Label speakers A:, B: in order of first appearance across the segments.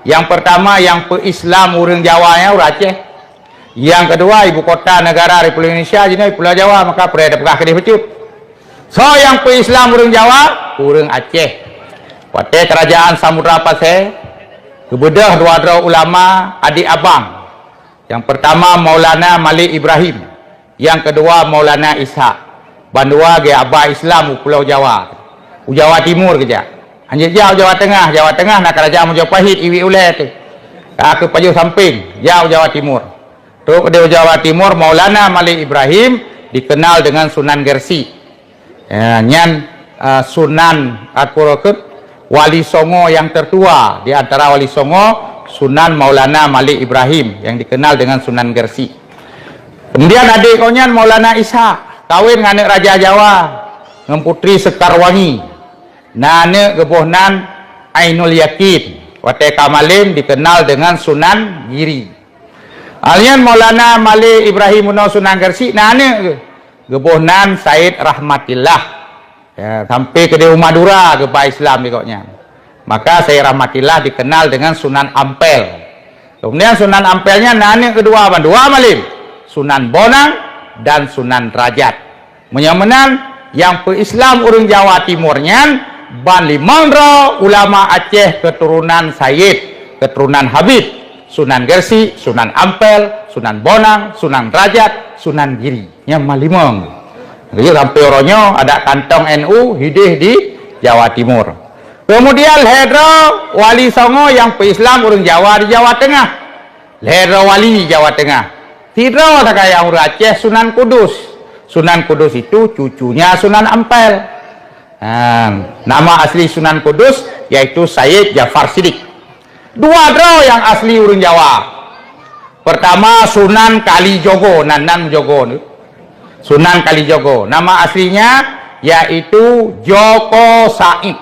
A: Yang pertama yang Islam orang Jawanya orang Aceh. Yang kedua ibu kota negara Republik Indonesia jadi Pulau Jawa, maka perada pegah kedih pecut. So yang Islam orang Jawa orang Aceh. Pada kerajaan Samudra Pasir kebedah dua ulama adik abang. Yang pertama Maulana Malik Ibrahim, yang kedua Maulana Ishak. Bandua ge abah Islam Pulau Jawa. Jawa Timur kejap. Hanya jauh Jawa Tengah nak kerajaan Majapahit iwi ulet. Ke paju samping, jauh Jawa Timur. Tu ke Jawa Timur Maulana Malik Ibrahim dikenal dengan Sunan Gersi. Sunan Atpurokut Wali Songo yang tertua di antara Wali Songo Sunan Maulana Malik Ibrahim yang dikenal dengan Sunan Gersi. Kemudian adik konyan Maulana Ishak kawin dengan Raja Jawa dengan Putri Sekarwangi. Nane gebohnan Ainul Yakin. Wate Kamalim dikenal dengan Sunan Giri. Alian Maulana Malik Ibrahim Uno Sunan Gersi nane gebohnan Said Rahmatillah. Ya, sampai ke Dewa Madura ke Islam dikoknya. Maka Said Rahmatillah dikenal dengan Sunan Ampel. Kemudian Sunan Ampelnya nane kedua dua Malim, Sunan Bonang dan Sunan Rajat. Menyamenan yang Islam orang Jawa Timurnya Ban Limandra ulama Aceh keturunan Sayyid, keturunan Habib, Sunan Gersi, Sunan Ampel, Sunan Bonang, Sunan Rajat, Sunan Giri. Yang malimong. Jadi sampai orangnya ada kantong NU hidih di Jawa Timur. Kemudian Ledro Wali Songo yang Islam orang Jawa di Jawa Tengah. Ledro Wali Jawa Tengah. Tidro tak kayak orang Aceh Sunan Kudus. Sunan Kudus itu cucunya Sunan Ampel. Nama asli Sunan Kudus yaitu Sayyid Jafar Siddiq. Dua dro yang asli urun Jawa. Pertama Sunan Kalijogo, Nanan Jogo. Sunan Kalijogo. Nama aslinya yaitu Joko Said.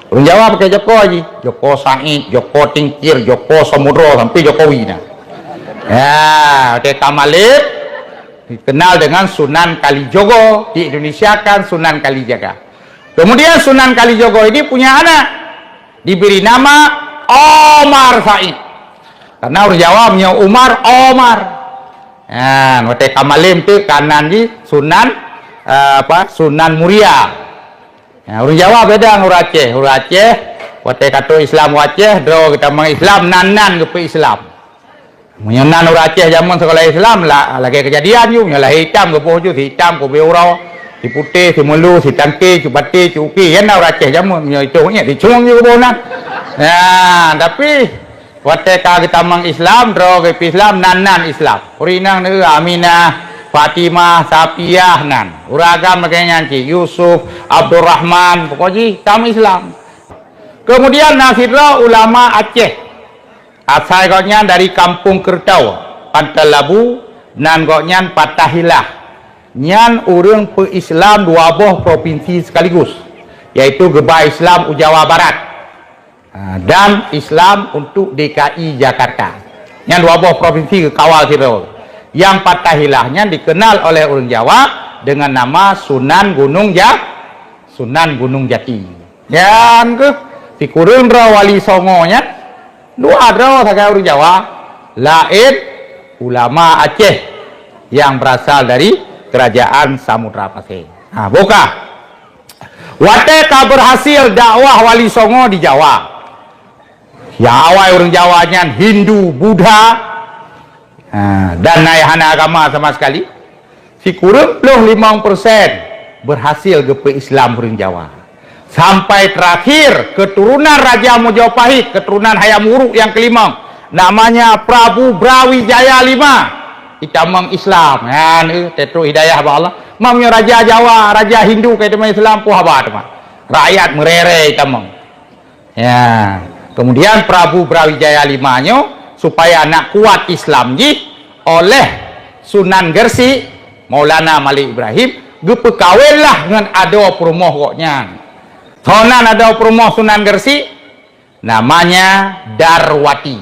A: Urun Jawa pakai Joko aja. Joko Said, Joko Tingkir, Joko Samudro sampai Jokowi. Ya, Teta Malik dikenal dengan Sunan Kalijogo, di Indonesia kan Sunan Kalijaga. Kemudian Sunan Kalijogo ini punya anak, diberi nama Omar Said. Karena orang Jawa punya Umar, Omar. Nah, Wate Kamalim itu kanan di Sunan Sunan Muria. Nah, orang Jawa beda orang Aceh. Orang Aceh, Wate kata Islam Aceh, do kita mengislam nanan ke Islam. Menyenan orang Aceh zaman sekolah Islam lah, lagi kejadian you, nyalah hitam ke pojo, hitam ke beurau. Si putih, si melu, si tangki, si batik, si uki, kan orang Aceh jamu itu dicung juga bonan. Nah, tapi waktu kita mang Islam, draw ke Islam, nanan Islam. Urinang ni Aminah, Fatimah, Sapiah, nan. Uragam makanya nyanyi Yusuf, Abdurrahman, pokoknya kami Islam. Kemudian Nasirlah ulama Aceh. Asalnya dari Kampung Kertau, Pantai Labu, nan goknya Patahilah. Nyan orang Islam dua buah provinsi sekaligus, yaitu Gebah Islam Jawa Barat dan Islam untuk DKI Jakarta. Nyan dua buah provinsi ke kawal siro. Yang Patahilahnya dikenal oleh orang Jawa dengan nama Sunan Gunung Jati. Yang ke si kurun Wali Songonya dua ada saja orang Jawa, lain ulama Aceh yang berasal dari Kerajaan Samudra Pasir. Nah, buka. Wateka berhasil dakwah Wali Songo di Jawa. Ya awal orang Jawanya Hindu, Buddha, dan nayahana agama sama sekali. Si kurang belum 5% berhasil ke Islam orang Jawa. Sampai terakhir keturunan Raja Majapahit, keturunan Hayam Wuruk yang kelima, namanya Prabu Brawijaya V. Kita mengislam, kan? Tetru hidayah Allah. Mamnya Raja Jawa, Raja Hindu kayak teman Islam, puh apa teman? Rakyat merere kita meng. Ya. Kemudian Prabu Brawijaya V-nya supaya nak kuat Islam oleh Sunan Gersi, Maulana Malik Ibrahim, gepekawinlah dengan ada perumoh koknya. Sonan ada perumoh Sunan Gersi, namanya Darwati.